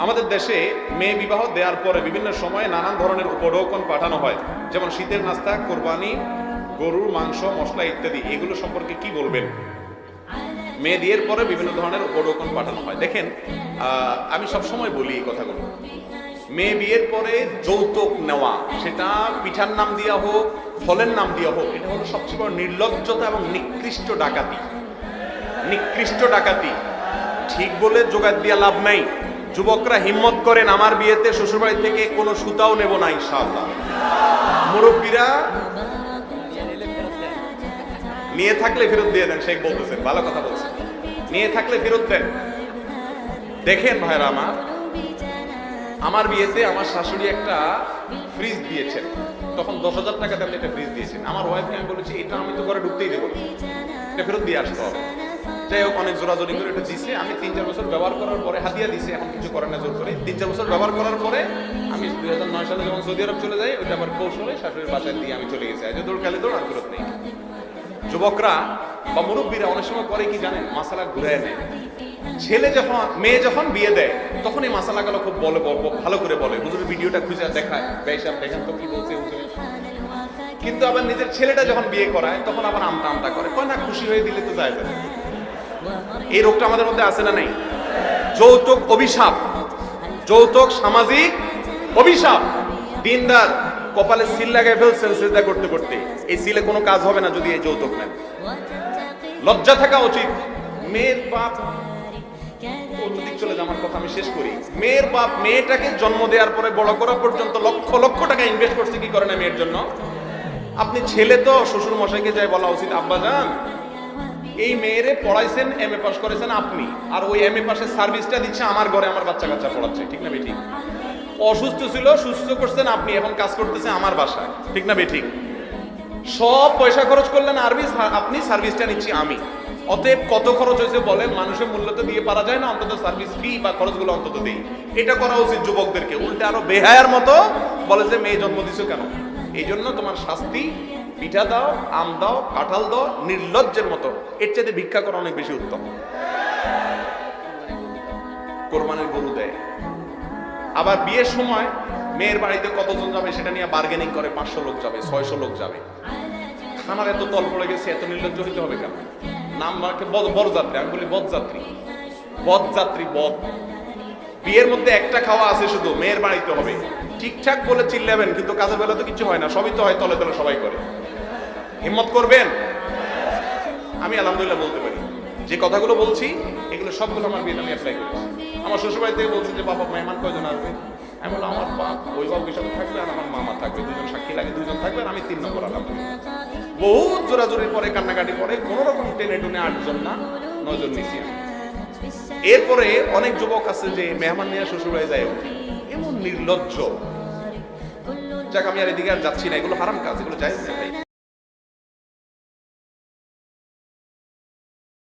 আমাদের দেশে মেয়ে বিবাহ দেওয়ার পরে বিভিন্ন সময়ে নানান ধরনের উপঢৌকন পাঠানো হয়, যেমন শীতের নাস্তা, কোরবানি, গরুর মাংস, মশলা ইত্যাদি। এগুলো সম্পর্কে কি বলবেন? মেয়ে বিয়ের পরে বিভিন্ন ধরনের উপঢৌকন পাঠানো হয়। দেখেন, আমি সবসময় বলি এই কথাগুলো, মেয়ে বিয়ের পরে যৌতুক নেওয়া, সেটা পিঠার নাম দিয়া হোক, ফলের নাম দিয়া হোক, এটা হলো সবচেয়ে বড় নির্লজ্জতা এবং নিকৃষ্ট ডাকাতি। নিকৃষ্ট ডাকাতি। ঠিক বলে জোগাড় দিয়া লাভ নাই। যুবকরা হিম্মত করেন, আমার বিয়েতে শ্বশুরবাড়ি থেকে কোনো সুতাও নেব না ইনশাআল্লাহ। মুরব্বীরা নিয়ে থাকলে ফেরত দিয়ে দেন, শেখ বলতেছেন, ভালো কথা বলছেন, নিয়ে থাকলে ফেরত দেন। দেখেন ভাইরা আমার বিয়েতে আমার শাশুড়ি একটা ফ্রিজ দিয়েছেন, তখন 10,000 টাকা দামের একটা ফ্রিজ দিয়েছেন। আমার ওয়াইফকে আমি বলেছি, এটা আমি তো ঘরে ঢুকতেই দেবো না, এটা ফেরত দিয়ে আসতে হবে। যাই হোক, অনেক জোরাজোরি করে এটা দিছে। আমি 3-4 বছর ব্যবহার করার পরে, হাতিয়া দিছে, এখন কিছু করে না জোর করে, 3-4 বছর ব্যবহার করার পরে আমি 2009 সালে যখন সৌদি আরব চলে যাই, ওইটা আবার কৌশলে শাশুড়ির বাসায় দিয়ে আমি চলে গেছি। আজ দৌড় খালি দৌড়, আর ফেরত নেই। যুবকরা বা মুরব্বীরা অনেক সময় করে কি জানেন, মাসালা ঘুরে নেয়। মেয়ে যখন বিয়ে দেয় তখন এই মাসালাগুলো খুব ভালো করে বলে, হুজুরের ভিডিওটা খুঁজে দেখায়, বেশাব দেখেন তো কি বলছে হুজুর। কিন্তু আবার নিজের ছেলেটা যখন বিয়ে করায় তখন আবার আমতা আমতা করে, কয় না খুশি হয়ে দিলে তো যায়। এই রোগটা আমাদের মধ্যে আছে না নাই? যৌতুক অভিশাপ, যৌতুক সামাজিক অভিশাপ। দিনদার কপালে সিল লাগাই ফেলছেন সেজদা করতে করতে, এই সিলে কোনো কাজ হবে না যদি এই যৌতুক নেন। লজ্জা থাকা উচিত। মেয়ের বাপ, অন্যদিক চলে যাওয়ার কথা আমি শেষ করি। মেয়ের বাপ মেয়েটাকে জন্ম দেওয়ার পরে বড় করা পর্যন্ত লক্ষ লক্ষ টাকা ইনভেস্ট করছে কি করে না মেয়ের জন্য। আপনি ছেলে তো শ্বশুর মশাইকে যাই বলা উচিত, আব্বা জান এই মেয়েরে পড়াইছেন, এমএ পাস করেছেন আপনি, আর ওই এমএ পাসের সার্ভিসটা দিচ্ছে আমার ঘরে, আমার বাচ্চা কাচ্চা পড়াচ্ছে, ঠিক না বেঠিক? অসুস্থ ছিল, সুস্থ করছেন আপনি, এখন কাজ করতেছে আমার বাসায়, ঠিক না বেঠিক? সব পয়সা খরচ করলেন আপনি, সার্ভিসটা নিচ্ছি আমি। অতএব কত খরচ হয়েছে বলেন, মানুষের মূল্য তো দিয়ে পারা যায় না, অন্তত সার্ভিস ফি বা খরচগুলো অন্তত দিই। এটা করা উচিত যুবকদেরকে। উল্টে আরো বেহায়ার মতো বলে যে মেয়ে জন্ম দিছো কেন? এই জন্য তোমার শাস্তি, পিঠা দাও, আম দাও, কাঁঠাল দাও, নির্লজ্জের মতো। এর চাইতে ভিক্ষা করা অনেক বেশি উত্তম। কোরবানির গরু দেয়। আবার বিয়ের সময় মেয়ের বাড়িতে কতজন যাবে সেটা নিয়ে বার্গেনিং করে, 500 লোক যাবে, 600 লোক যাবে। খানার এত তল পড়ে গেছে, এত নির্লজ্জ হইতে হবে কেন? নাম রাখে বরযাত্রী, আমি বলি বদযাত্রী। বদযাত্রী, বদ। বিয়ের মধ্যে একটা খাওয়া আছে শুধু, মেয়ের বাড়িতে হবে। ঠিকঠাক বলে চিল্লাবেন, কিন্তু কাজের বেলা তো কিছু হয় না, সবই তো হয় তলে তলে সবাই করে। হিম্মত করবেন। আমি আলহামদুলিল্লাহ বলতে পারি, যে কথাগুলো বলছি এগুলো সবগুলো আমার বিয়েতে আমি অ্যাপ্লাই করেছি। আমার শ্বশুরবাড়ি থেকে বলছে যে বাবা মেহমান কয়জন আসবে, আমি বললাম আমার বাপ অভিভাবক হিসাবে থাকবে আর আমার মামা থাকবে, 2জন সাক্ষী লাগে, 2জন থাকবে, আর আমি 3 নম্বর। আলহামদুলিল্লাহ বহুত জোরাজোরির পরে, কান্নাকাটি পরে, কোন রকম টেনে টুনে 8 জন না 9 জন নিছি। এরপরে অনেক যুবক আছে যে মেহমান নিয়ে শ্বশুরবাড়ি যায়, এমন নির্লজ্জ। যাক, আমি আর এদিকে আর যাচ্ছি না, এগুলো হারাম কাজ, এগুলো জায়েজ না ভাই।